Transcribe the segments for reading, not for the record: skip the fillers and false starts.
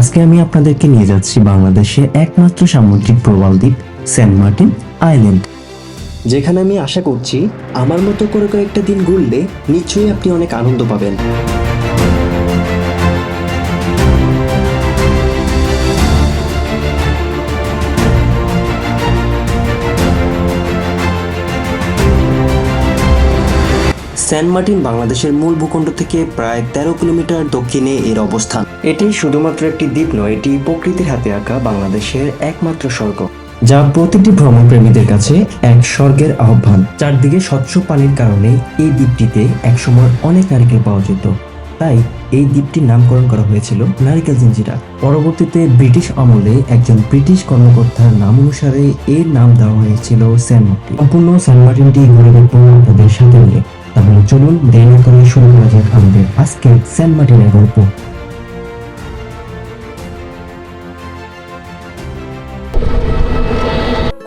আজকে আমি আপনাদেরকে নিয়ে যাচ্ছি বাংলাদেশের একমাত্র সামুদ্রিক প্রবাল দ্বীপ সেন্ট মার্টিন আইল্যান্ড, যেখানে আমি আশা করছি আমার মতো করে কয়েকটা দিন ঘুরলে নিশ্চয়ই আপনি অনেক আনন্দ পাবেন। সেন্ট মার্টিন বাংলাদেশের মূল ভূখণ্ড থেকে প্রায় 13 কিলোমিটার দক্ষিণে এর অবস্থান। এটি শুধুমাত্র একটি দ্বীপ নয়, এটি প্রকৃতির হাতে আঁকা বাংলাদেশের একমাত্র স্বর্গ, যা প্রতিটি ভ্রমণপ্রেমীদের কাছে এক স্বর্গের আহ্বান। চারদিকে স্বচ্ছ পানির কারণে এই দ্বীপটিতে একসময় অনেক নারিকেল পাওয়া যেত, তাই এই দ্বীপটির নামকরণ করা হয়েছিল নারিকেল জিঞ্জিরা। পরবর্তীতে ব্রিটিশ আমলে একজন ব্রিটিশ কর্মকর্তার নাম অনুসারে এর নাম দেওয়া হয়েছিল সেন্ট মার্টিন। সম্পূর্ণ সেন্ট মার্টিনটি ঘুরে দেখবো তাদের সাথে নিয়ে। তাহলে চলুন দেরি না করে শুরু করা যাক আমাদের আজকে সেন্ট মার্টিনের গল্প।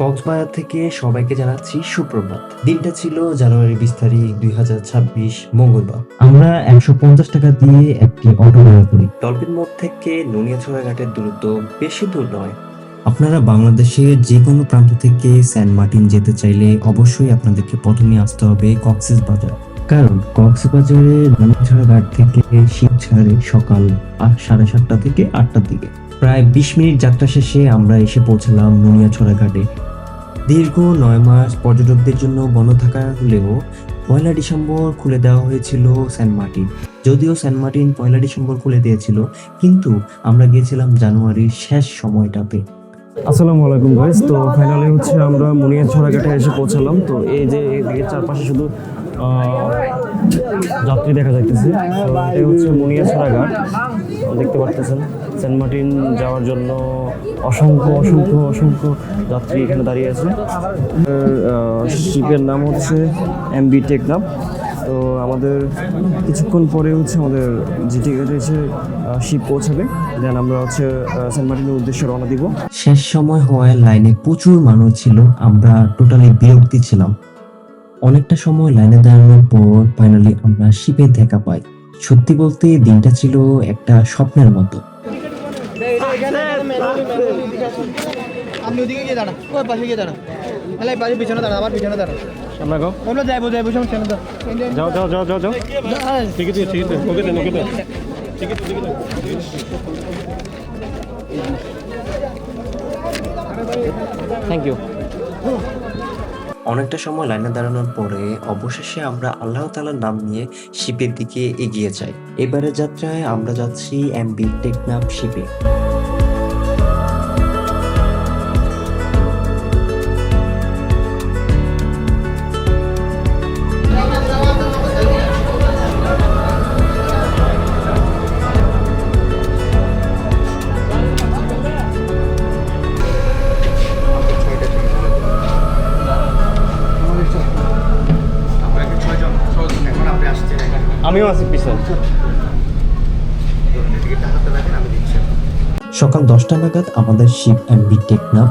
কক্সবাজার থেকে সবাইকে জানাচ্ছি সুপ্রভাত। দিনটা ছিল জানুয়ারি 20 তারিখ 2026 মঙ্গলবার। আমরা 150 টাকা দিয়ে একটি অটো ভাড়া করি। ডলফিন মোড় থেকে নুনিয়াছড়া ঘাটের দূরত্ব বেশি দূর নয়। আপনারা বাংলাদেশের যে কোনো প্রান্ত থেকে সেন্ট মার্টিন যেতে চাইলে অবশ্যই আপনাদেরকে প্রথমে আসতে হবে কক্সবাজার, কারণ কক্সবাজারে নুনিয়াছড়া ঘাট থেকে শিপ ছাড়ে সকাল 7:30 থেকে 8টার দিকে। প্রায় 20 মিনিট যাত্রা শেষে আমরা এসে পৌঁছলাম নুনিয়াছড়া ঘাটে। দীর্ঘ 9 মাস পর্যটকদের জন্য বন্ধ থাকা হলেও 1 ডিসেম্বর খুলে দেওয়া হয়েছিল সেন্ট মার্টিন। যদিও সেন্ট মার্টিন 1 ডিসেম্বর খুলে দিয়েছিল, কিন্তু আমরা গিয়েছিলাম জানুয়ারির শেষ সময়টাতে। আসসালামু আলাইকুম গাইস। তো ফাইনালি হচ্ছে আমরা মুনিয়াছড়া ঘাটে এসে পৌঁছালাম। তো এই যে এদিকে চারপাশে শুধু যাত্রী দেখা যাইতেছে। তো এটাই হচ্ছে মুনিয়াছড়া ঘাট, দেখতে পারতেছেন। সেন্ট মার্টিন যাওয়ার জন্য অসংখ্য অসংখ্য অসংখ্য যাত্রী এখানে দাঁড়িয়ে আছে। শিপের নাম হচ্ছে এমবি টেকনাফ। তো আমাদের কিছুক্ষণ পরে হচ্ছে আমাদের জিটি ঘাটে এসে শিপ পৌঁছাবে, দেন আমরা হচ্ছে সেন্ট মার্টিনের উদ্দেশ্যে রওনা দিব। শেষ সময় হওয়ায় লাইনে প্রচুর মানুষ ছিল, আমরা টোটালি বিরক্তি ছিলাম। অনেকটা সময় লাইনে দাঁড়ানোর পর ফাইনালি আমরা শিপে দেখা পাই। সত্যি বলতে দিনটা ছিল একটা স্বপ্নের মতো। আপনি ওদিকে গিয়ে দাঁড়া, ওই পাশে গিয়ে দাঁড়া, তাহলে পাশে পিছনে দাঁড়া, আবার পিছনে দাঁড়া। আমরা গো ওগুলো যাইবো যাইবো সমস্যা না। যাও যাও যাও যাও যাও। ঠিক আছে ঠিক আছে, ওকে দেন ওকে দেন। ঠিক আছে ঠিক আছে, থ্যাংক ইউ। অনেকটা সময় লাইনে দাঁড়ানোর পরে অবশেষে আমরা আল্লাহ তাআলার নাম নিয়ে শিপের দিকে এগিয়ে যাই। এবারে যাত্রায় আমরা যাচ্ছি এমবি টেকনাফ শিপে। আমিও আছি পিছনে। সকাল 10টা নাগাদ আমাদের শিপ এমবি টেকনাফ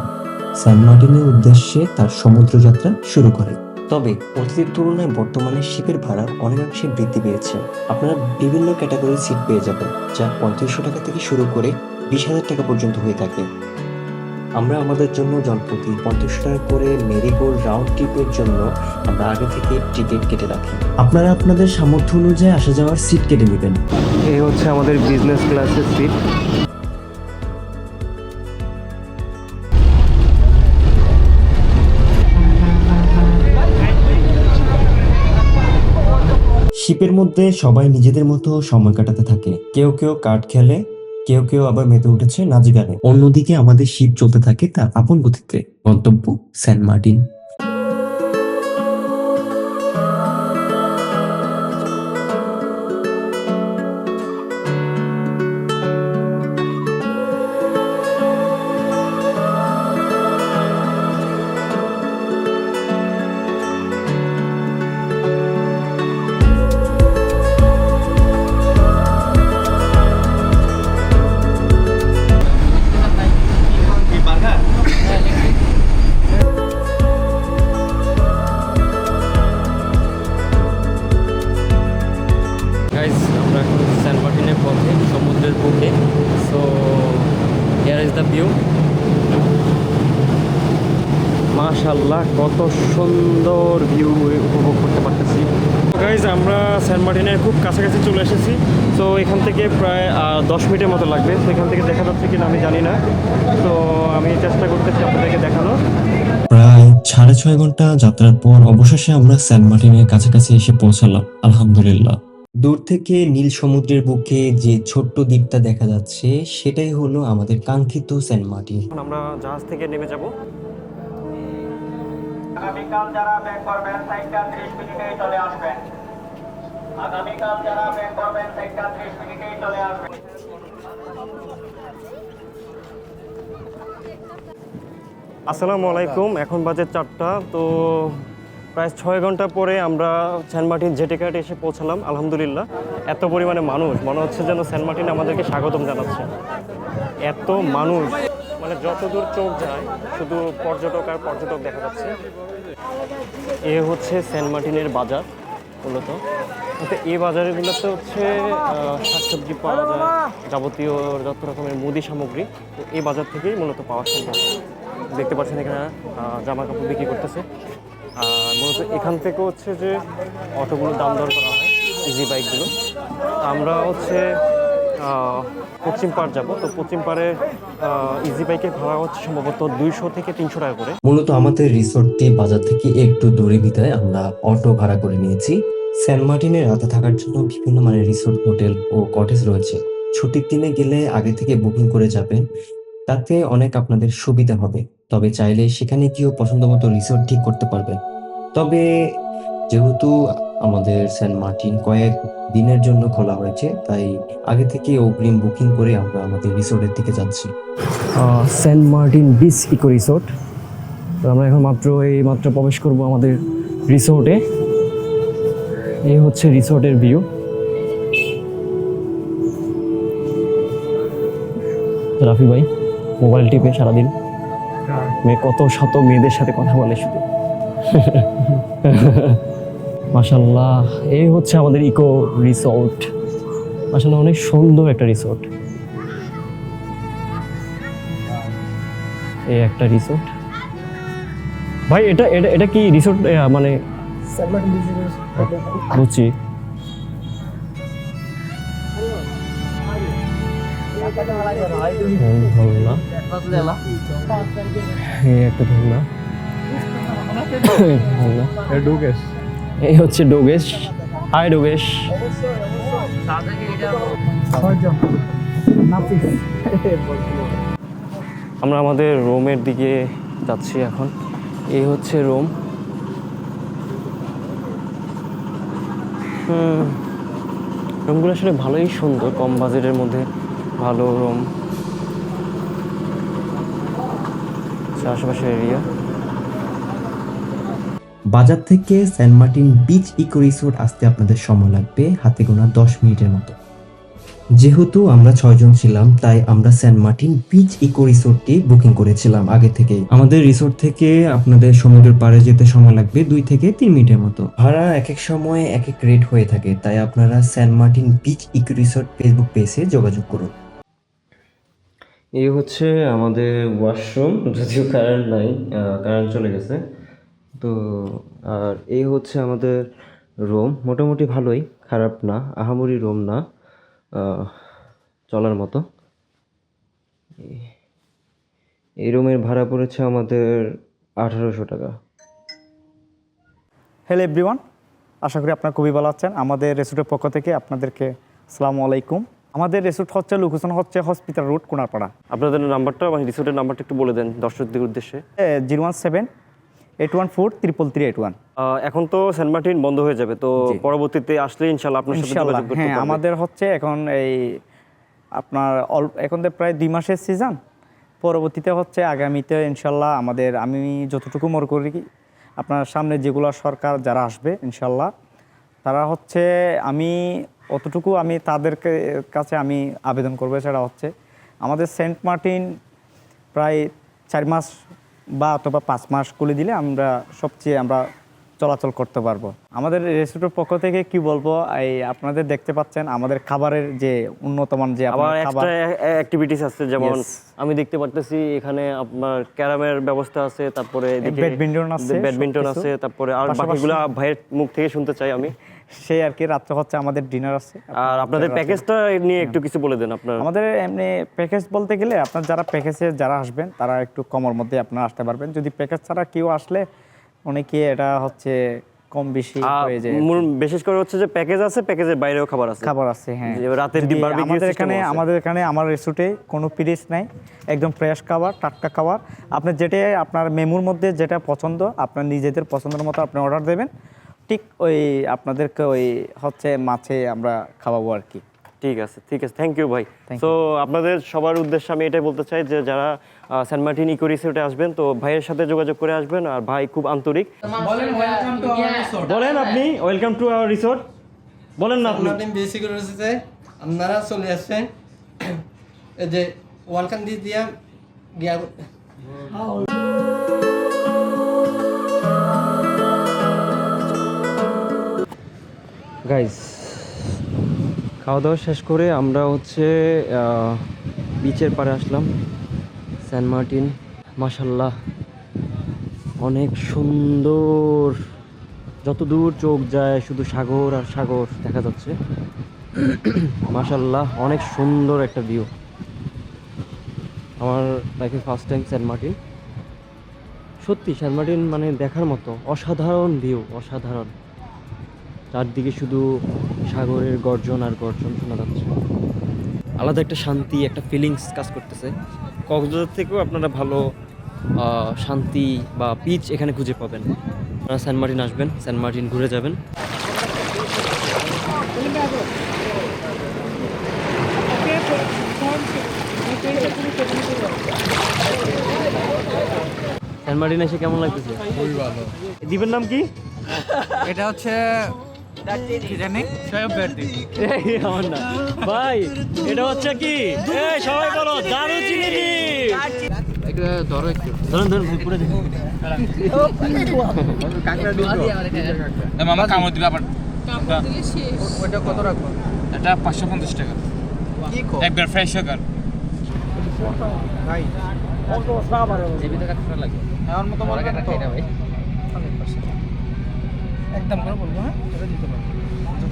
সেন্ট মার্টিনের উদ্দেশ্যে তার সমুদ্র যাত্রা শুরু করে। তবে অতীতের তুলনায় বর্তমানে শিপের ভাড়া অনেকাংশে বৃদ্ধি পেয়েছে। আপনারা বিভিন্ন ক্যাটাগরির সিট পেয়ে যাবেন, যা 3500 টাকা থেকে শুরু করে 20,000 টাকা পর্যন্ত হয়ে থাকে। আমরা আমাদের জন্য জনপ্রতি 3500 টাকা করে মেরিগোল্ড রাউন্ড ট্রিপের জন্য আমরা আগে থেকে টিকিট কেটে রাখি। আপনারা আপনাদের সামর্থ্য অনুযায়ী আসা যাওয়ার সিট কেটে নেবেন। এই হচ্ছে আমাদের বিজনেস ক্লাসের সিট। শিপের মধ্যে সবাই নিজেদের মতো সময় কাটাতে থাকে। কেউ কেউ কার্ড খেলে, কেউ কেউ আবার মেতে উঠেছে নাচ গানে। অন্যদিকে আমাদের শিপ চলতে থাকে তার আপন গতিতে। গন্তব্য সেন্ট মার্টিন। গাইস আমরা এখন সেন্ট মার্টিনের পথে সমুদ্রের বুকে। So here is the view. মাশাআল্লাহ, কত সুন্দর ভিউ উপভোগ করতে পারতেছি। গাইজ, আমরা সেন্ট মার্টিনের খুব কাছাকাছি চলে এসেছি। তো এখান থেকে প্রায় 10 মিনিটের মতো লাগবে। তো এখান থেকে দেখা যাচ্ছে কিনা আমি জানি না, তো আমি চেষ্টা করতেছি আপনাদেরকে দেখানো। প্রায় 6.5 ঘন্টা যাত্রার পর অবশেষে আমরা সেন্ট মার্টিনের কাছাকাছি এসে পৌঁছালাম, আলহামদুলিল্লাহ। দূর থেকে নীল সমুদ্রের বুকে যে ছোট্ট দ্বীপটা দেখা যাচ্ছে, সেটাই হলো আমাদের কাঙ্ক্ষিত সেন্ট মার্টিন। এখন আমরা জাহাজ থেকে নেমে যাব। আগামীকাল যারা ব্যাক করবেন সাইটটা 30 মিনিটেই চলে আসবেন। আগামীকাল যারা ব্যাক করবেন সাইটটা 30 মিনিটেই চলে আসবেন। আসসালামু আলাইকুম, এখন বাজে 4টা। তো প্রায় 6 ঘন্টা পরে আমরা সেন্ট মার্টিন জেটিঘাটে এসে পৌঁছালাম, আলহামদুলিল্লাহ। এত পরিমাণে মানুষ, মনে হচ্ছে যেন সেন্ট মার্টিন আমাদেরকে স্বাগতম জানাচ্ছে। এত মানুষ, মানে যতদূর চোখ যায় শুধু পর্যটক আর পর্যটক দেখা যাচ্ছে। এ হচ্ছে সেন্ট মার্টিনের বাজার মূলত। এই বাজারগুলোতে হচ্ছে শাকসবজি পাওয়া যায়, যাবতীয় যত রকমের মুদি সামগ্রী। তো এই বাজার থেকেই মূলত পাওয়া সম্ভব। দেখতে পাচ্ছেন এখানে জামা কাপড় বিক্রি করতেছে। আর মূলত এখান থেকে হচ্ছে যে অটোগুলোর দাম দর করা হয়, ইজি বাইকগুলো। আমরা হচ্ছে পশ্চিম পাড় যাব। তো পশ্চিম পাড়ে ইজি বাইকের ভাড়া হচ্ছে সম্ভবত 200 থেকে 300 টাকা করে। মূলত আমাদের রিসোর্টটি বাজার থেকে একটু দূরে বিধায় আমরা অটো ভাড়া করে নিয়েছি। সেন্ট মার্টিনে রাতে থাকার জন্য বিভিন্ন মানের রিসোর্ট, হোটেল ও কটেজ রয়েছে। ছুটির দিনে গেলে আগে থেকে বুকিং করে যাবেন, তাতে অনেক আপনাদের সুবিধা হবে। তবে চাইলে সেখানে গিয়েও পছন্দ মতো রিসোর্ট ঠিক করতে পারবেন। তবে যেহেতু আমাদের সেন্ট মার্টিন কয়েক দিনের জন্য খোলা হয়েছে, তাই আগে থেকে অগ্রিম বুকিং করে আমরা আমাদের রিসোর্টের দিকে যাচ্ছি। Saint Martin beach eco resort. তো আমরা এখন মাত্র প্রবেশ করব আমাদের রিসোর্টে। এই হচ্ছে রিসোর্টের ভিউ। রাফি ভাই মোবাইল টিপে সারাদিন, কত শত মেয়েদের সাথে কথা বলে শুধু। মাশাআল্লাহ, এই হচ্ছে আমাদের ইকো রিসোর্ট। মাশাআল্লাহ, অনেক সুন্দর একটা রিসোর্ট। এই একটা রিসোর্ট। ভাই এটা এটা এটা কি রিসোর্ট? মানে বুঝছি। এই হচ্ছে ডোগেশ। হাই ডোগেশ। আমরা আমাদের রুমের দিকে যাচ্ছি এখন। এই হচ্ছে রুম। রুমগুলো আসলে ভালোই সুন্দর, কম বাজেটের মধ্যে ভালো রুম। আশেপাশের এরিয়া। বাজার থেকে Saint Martin beach eco resort আসতে আপনাদের সময় লাগবে হাতে গোনা 10 মিনিটের মতো। যেহেতু আমরা 6 জন ছিলাম, তাই আমরা সেন্ট মার্টিন বিচ ইকো রিসোর্টটি বুকিং করেছিলাম আগে থেকেই। আমাদের রিসোর্ট থেকে আপনাদের সমুদ্রের পাড়ে যেতে সময় লাগবে 2 থেকে 3 মিনিটের মতো। ভাড়া এক এক সময় এক এক রেট হয়ে থাকে, তাই আপনারা Saint Martin beach eco resort Facebook পেজে যোগাযোগ করুন। এই হচ্ছে আমাদের ওয়াশরুম, যদিও কারেন্ট নাই, কারেন্ট চলে গেছে। তো আর এই হচ্ছে আমাদের রুম। মোটামুটি ভালোই, খারাপ না, আহামরি রুম না, চলার মতো। এই রুমের ভাড়া পড়েছে আমাদের 1800 টাকা। হ্যালো এভরিওয়ান, আশা করি আপনারা খুবই ভালো আছেন। আমাদের রেসোর্টের পক্ষ থেকে আপনাদেরকে আসসালামু আলাইকুম। আমাদের রেসোর্ট হচ্ছে, লোকেশন হচ্ছে হসপিটাল রোড, কোনারপাড়া। আপনাদের নাম্বারটা বা রিসোর্টের নাম্বারটা একটু বলে দেন দর্শকদের উদ্দেশ্যে। 017-814-33381। এখন তো সেন্ট মার্টিন বন্ধ হয়ে যাবে, তো পরবর্তীতে আসলে ইনশাআল্লাহ আপনার সাথে যোগাযোগ করতে হ্যাঁ, পারবো। আমাদের হচ্ছে এখন এই আপনার এখন তো প্রায় 2 মাসের সিজন। পরবর্তীতে হচ্ছে আগামীতে ইনশাল্লাহ আমি যতটুকু মনে করি আপনার সামনে যেগুলো সরকার যারা আসবে ইনশাল্লাহ, তারা হচ্ছে আমি তাদের কাছে আমি আবেদন করবো। সেটা হচ্ছে আমাদের সেন্ট মার্টিন প্রায় 4 মাস বা অথবা 5 মাস খুলে দিলে আমরা চলাচল করতে পারবো। আমাদের রেস্টুরেন্টের পক্ষ থেকে কি বলবো, এই আপনাদের দেখতে পাচ্ছেন আমাদের খাবারের যে উন্নতমান যে আবার আপনার খাবার, এক্সট্রা অ্যাক্টিভিটিস আছে, যেমন Yes. আমি দেখতে পারতেছি এখানে আপনার ক্যারামের ব্যবস্থা আছে, তারপরে এদিকে ব্যাডমিন্টন আছে, ব্যাডমিন্টন সবকিছু। আছে, তারপরে আর পাশাপাশি- বাকিগুলো ভাইয়ের মুখ থেকে শুনতে চাই আমি। সেই আর কি রাত্রে হচ্ছে আমাদের ডিনার আছে। আর আপনাদের প্যাকেজটা নিয়ে একটু কিছু বলে দেন আপনার। আমাদের এমনি প্যাকেজ বলতে গেলে আপনার যারা প্যাকেজে যারা আসবেন তারা একটু কমের মধ্যে আপনারা আসতে পারবেন। যদি প্যাকেজ ছাড়া কেউ আসলে অনেকে এটা হচ্ছে কম বেশি হয়ে যায়। বিশেষ করে হচ্ছে যে প্যাকেজ আছে, প্যাকেজের বাইরেও খাবার আছে। খাবার আছে, হ্যাঁ। যে রাতের যদি barbecue আমাদের system আছে। আমাদের এখানে আমার রেস্টুরেন্টে কোনো পিরিচ নাই, একদম ফ্রেশ খাবার, টাটকা খাবার। আপনি যেটা আপনার মেনুর মধ্যে যেটা পছন্দ, আপনার নিজেদের পছন্দের মতো আপনি অর্ডার দেবেন, ঠিক ওই আপনাদেরকে ওই হচ্ছে মাছে আমরা খাওয়াবো আর কি। ঠিক আছে, ঠিক আছে, থ্যাংক ইউ ভাই। Thank তো আপনাদের সবার উদ্দেশ্যে আমি এটাই বলতে চাই যে যারা সেন্ট মার্টিন ইকো রিসোর্টে আসবেন, তো ভাইয়ের সাথে যোগাযোগ করে আসবেন। আর ভাই খুব আন্তরিক। বলেন আপনি, ওয়েলকাম টু আওয়ার রিসোর্ট বলেন না আপনি। বেসিক রয়েছে, আপনারা চলে আসছেন, এই যে ওয়ালকাম দিয়া গিয়া গাইজ, খাওয়া দাওয়া শেষ করে আমরা হচ্ছে বিচের পাড়ে আসলাম। সেন্ট মার্টিন মাশাল্লাহ অনেক সুন্দর, যত দূর চোখ যায় শুধু সাগর আর সাগর দেখা যাচ্ছে। মাশাল্লাহ অনেক সুন্দর একটা ভিউ। আমার লাইফে ফার্স্ট টাইম সেন্ট মার্টিন। সত্যি সেন্ট মার্টিন মানে দেখার মতো, অসাধারণ ভিউ, অসাধারণ। চারদিকে শুধু সাগরের গর্জন আর গর্জন শোনা যাচ্ছে। আলাদা একটা শান্তি, একটা ফিলিংস কাজ করতেছে। কক্সবাজার থেকেও আপনারা ভালো শান্তি বা পিচ এখানে খুঁজে পাবেন। আপনারা সেন্ট মার্টিন আসবেন, সেন্ট মার্টিন ঘুরে যাবেন। সেন্ট মার্টিন এসে কেমন লাগতেছে? খুবই ভালো। দ্বীপের নাম কি? এটা হচ্ছে কি জানি এই আমার না ভাই, এটা হচ্ছে কি? এই সবাই বলো দারুচিনি দ্বীপ। এটা ধরো একটু ধরুন ধরুন ভাই, পুরো দেখুন। কাঁকড়া দিল মামা কামড় দিবে আবার। ওইটা কত রাখবো? এটা 550 টাকা কি কো একবার ফ্রেশ সকাল। ভাই জীবিত কাটতে লাগবে। আমার মতো মনে কাটা খাই না ভাই। একদম করে বলবো, হ্যাঁ এটা দিতে পারবো।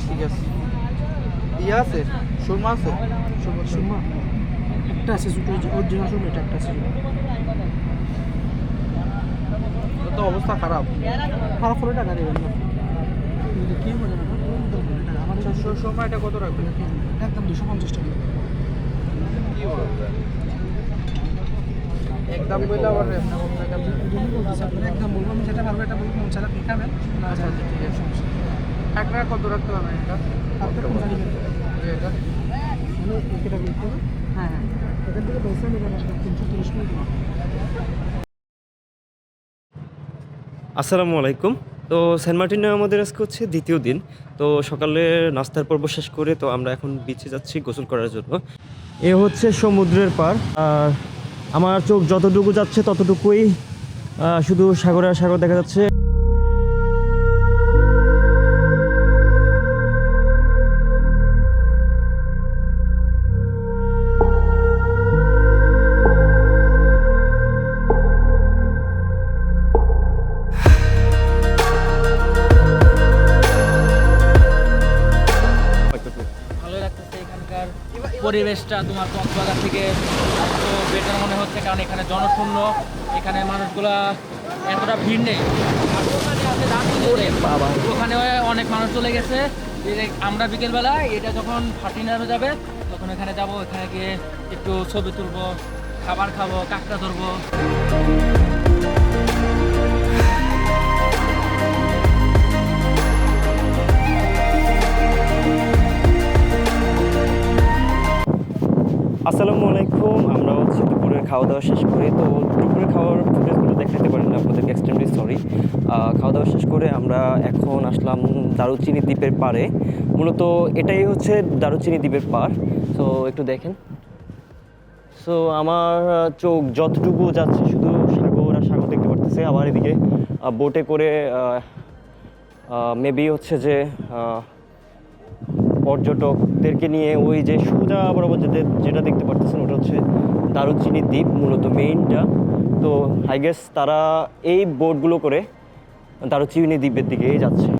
ঠিক আছে, ইয়ে আছে, সুরমা আছে, সুরমা একটা আছে, অরিজিনাল সুরমা এটা একটা আছে। তো অবস্থা খারাপ, খারাপ করে টাকা দেবেন না। কি হবে না আমার সুরমা এটা কত রাখবেন? একদম 250 টাকা। কি বলবেন একদম বললে আবার একদম বলবো, আমি যেটা পারবো এটা বলবো, সেটা আপনি খাবেন। আচ্ছা আচ্ছা ঠিক আছে, কাঁকড়া কত রাখতে হবে? এটা আপনার কোন জানি এটা মানে এটা বলতে হবে। হ্যাঁ হ্যাঁ, এখান থেকে পয়সা নেবেন 330 মিনিট। আসসালামু আলাইকুম। তো সেন্ট মার্টিনে আমাদের আজকে হচ্ছে দ্বিতীয় দিন। তো সকালে নাস্তার পর্ব শেষ করে তো আমরা এখন বিচে যাচ্ছি গোসল করার জন্য। এ হচ্ছে সমুদ্রের পাড়। আর আমার চোখ যতটুকু যাচ্ছে ততটুকুই শুধু সাগর আর সাগর দেখা যাচ্ছে। ভালো লাগতেছে এখানকার পরিবেশটা। তোমার কক্সবাজার থেকে তো বেটার মনে হচ্ছে, কারণ এখানে জনশূন্য, এখানে মানুষগুলা এতটা ভিড় নেই। আর ওখানে আছে দার্জিলিং, ওখানে অনেক মানুষ চলে গেছে। আমরা বিকেলবেলা এটা যখন ফাটি নামে যাবে তখন এখানে যাব, এখানে গিয়ে একটু ছবি তুলবো, খাবার খাবো, কাঁকড়া ধরবো। আসসালামু আলাইকুম। আমরা হচ্ছে দুপুরের খাওয়া দাওয়া শেষ করে, তো দুপুরের খাওয়ার ফুটেজগুলো দেখাতে পারি না আপনাদেরকে, এক্সট্রিমলি সরি। খাওয়া দাওয়া শেষ করে আমরা এখন আসলাম দারুচিনি দ্বীপের পাড়ে। মূলত এটাই হচ্ছে দারুচিনি দ্বীপের পাড়। সো একটু দেখেন। সো আমার চোখ যতটুকু যাচ্ছে শুধু সাগর আর সাগর দেখতে পারতেছে। আবার এদিকে বোটে করে মেবি হচ্ছে যে পর্যটকদেরকে নিয়ে ওই যে সোজা বরাবর যেটা দেখতে পারতেছেন ওটা হচ্ছে দারুচিনি দ্বীপ, মূলত মেইনটা। তো আই গেস তারা এই বোটগুলো করে দারুচিনি দ্বীপের দিকেই যাচ্ছে।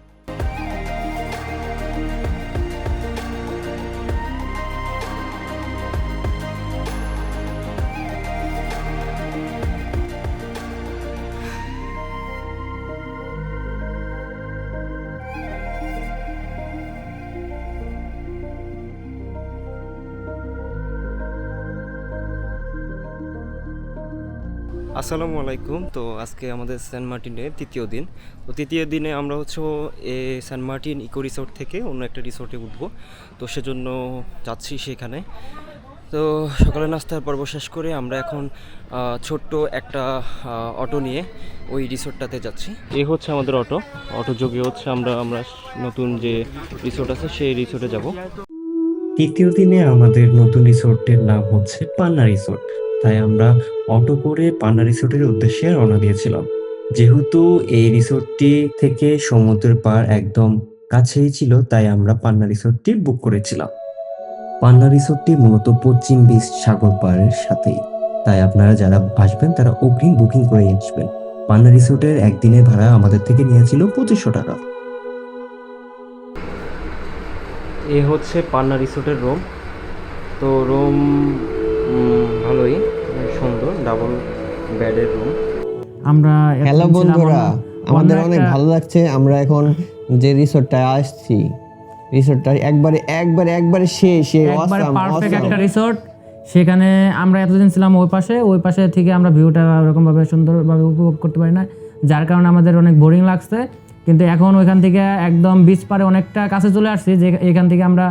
আসসালামু আলাইকুম। তো আজকে আমাদের সেন্ট মার্টিনের তৃতীয় দিন। তো তৃতীয় দিনে আমরা হচ্ছে সেন্ট মার্টিন ইকো রিসোর্ট থেকে অন্য একটা রিসোর্টে উঠবো। তো সেজন্য যাচ্ছি সেখানে। তো সকালে নাস্তার পর্ব শেষ করে আমরা এখন ছোট্ট একটা অটো নিয়ে ওই রিসোর্টটাতে যাচ্ছি। এই হচ্ছে আমাদের অটো যোগে হচ্ছে আমরা নতুন যে রিসোর্ট আছে সেই রিসোর্টে যাব। তৃতীয় দিনে আমাদের নতুন রিসোর্টের নাম হচ্ছে পান্না রিসোর্ট। তাই আমরা অটো করে পান্না রিসোর্টের উদ্দেশ্যে রওনা দিয়েছিলাম। যেহেতু এই রিসোর্টটি থেকে সমুদ্রের পাড় একদম কাছেই ছিল, তাই আমরা পান্না রিসোর্টটি বুক করেছিলাম। পান্না রিসোর্টটি মূলত পশ্চিম বিচ সাগর পাড়ের সাথেই, তাই আপনারা যারা আসবেন তারা অগ্রিম বুকিং করে আসবেন। পান্না রিসোর্টের একদিনের ভাড়া আমাদের থেকে নিয়েছিল 2500 টাকা। এ হচ্ছে পান্না রিসোর্টের রুম। তো রুম ভালোই সুন্দর, ডাবল বেডের রুম। আমরা হ্যালো বন্ধুরা, আমাদের অনেক ভালো লাগছে। আমরা এখন যে রিসোর্টটায় আসছি, রিসোর্টটা একবারে পারফেক্ট একটা রিসোর্ট। সেখানে আমরা এতদিন ছিলাম ওই পাশে থেকে আমরা ভিউটা ওরকমভাবে সুন্দরভাবে উপভোগ করতে পারি না, যার কারণে আমাদের অনেক বোরিং লাগছে। কিন্তু এখন ওইখান থেকে একদম বিচ পারে অনেকটা কাছে চলে আসছি, যে এখান থেকে আমরা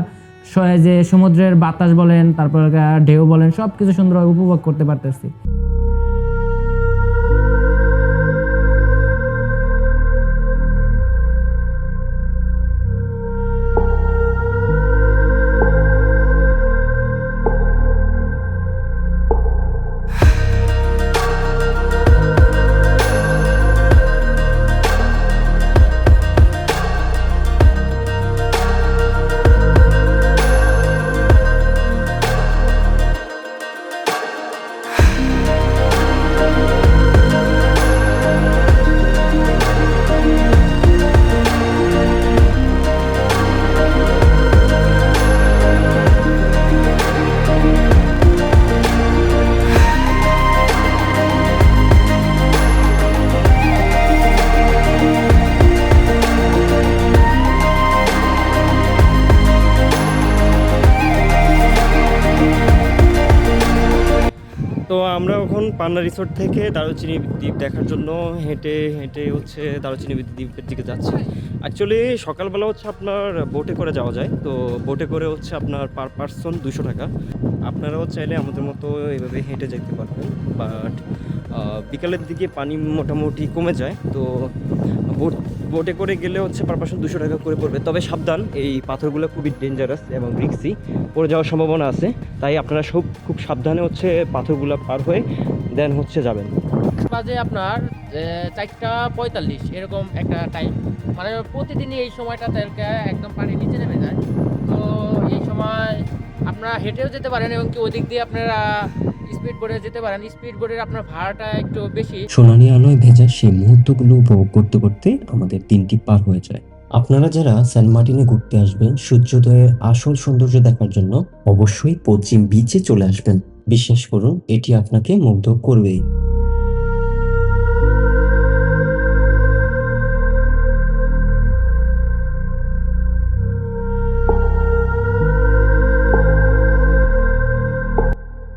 যে সমুদ্রের বাতাস বলেন, তারপর ঢেউ বলেন, সব কিছু সুন্দরভাবে উপভোগ করতে পারতেছি। তো আমরা এখন পান্না রিসোর্ট থেকে দারুচিনি দ্বীপ দেখার জন্য হেঁটে হচ্ছে দারুচিনি দ্বীপের দিকে যাচ্ছি। অ্যাকচুয়ালি সকালবেলা হচ্ছে আপনার বোটে করে যাওয়া যায়। তো বোটে করে হচ্ছে আপনার পার পারসন 200 টাকা। আপনারাও চাইলে আমাদের মতো এইভাবে হেঁটে যেতে পারবেন, বাট বিকালের দিকে পানি মোটামুটি কমে যায়। তো বোটে করে গেলে হচ্ছে পার পারসন 200 টাকা করে পড়বে। তবে সাবধান, এই পাথরগুলো খুবই ডেঞ্জারাস এবং রিস্কি, পড়ে যাওয়ার সম্ভাবনা আছে। তাই আপনারা খুব সাবধানে হচ্ছে পাথরগুলো পার হয়ে দেন হচ্ছে যাবেন। বাজে আপনার 4:45 এরকম একটা টাইম, মানে প্রতিদিনই এই সময়টা তেলকা একদম পানির নিচে নেমে যায়। তো এই সময় আপনারা হেঁটেও যেতে পারেন এবং কি ওই দিক দিয়ে আপনারা স্পিড বোটে যেতে পারেন। স্পিড বোটের আপনার ভাড়াটা একটু বেশি। সোনালি আলোয় ভেজা সেই মুহূর্তগুলো উপভোগ করতে করতে আমাদের দিনটি পার হয়ে যায়। আপনারা যারা সেন্ট মার্টিনে ঘুরতে আসবেন সূর্যোদয়ের আসল সৌন্দর্য দেখার জন্য অবশ্যই পশ্চিম বিচে চলে আসবেন। বিশ্বাস করুন, এটি আপনাকে মুগ্ধ করবেই।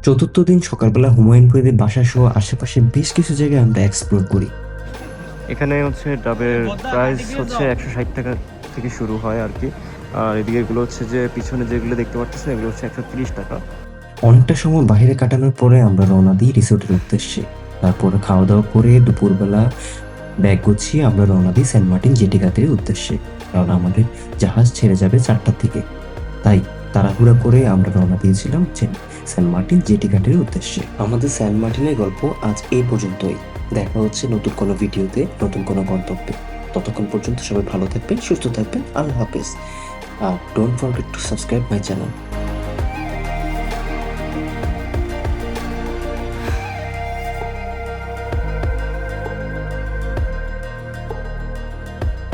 চতুর্থ দিন সকালবেলা হুমায়ুনপুরের বাসা সহ আশেপাশে বেশ কিছু জায়গায় আমরা এক্সপ্লোর করি। এখানে হচ্ছে ডাবের প্রাইস হচ্ছে 160 টাকা থেকে শুরু হয় আর কি। আর এদিকে এগুলো হচ্ছে যে পিছনে যেগুলো দেখতে পাচ্ছেন এগুলো হচ্ছে 130 টাকা। অনেকটা সময় বাইরে কাটানোর পরে আমরা রওনা দিই রিসোর্টের উদ্দেশ্যে। তারপর খাওয়া দাওয়া করে দুপুরবেলা ব্যাগ গুছিয়ে আমরা রওনা দিই সেন্ট মার্টিন জেটিঘাটের উদ্দেশ্যে, কারণ আমাদের জাহাজ ছেড়ে যাবে 4টার দিকে। তাই তাড়াহুড়া করে আমরা রওনা দিয়েছিলাম সেন্ট মার্টিন জেটিঘাটের উদ্দেশ্যে। আমাদের সেন্ট মার্টিনের গল্প আজ এই পর্যন্তই। দেখা হচ্ছে নতুন কোনো ভিডিওতে, নতুন কোনো গন্তব্যে। ততক্ষণ পর্যন্ত সবাই ভালো থাকবেন, সুস্থ থাকবেন। আল্লাহ হাফেজ। Don't forget to subscribe my channel.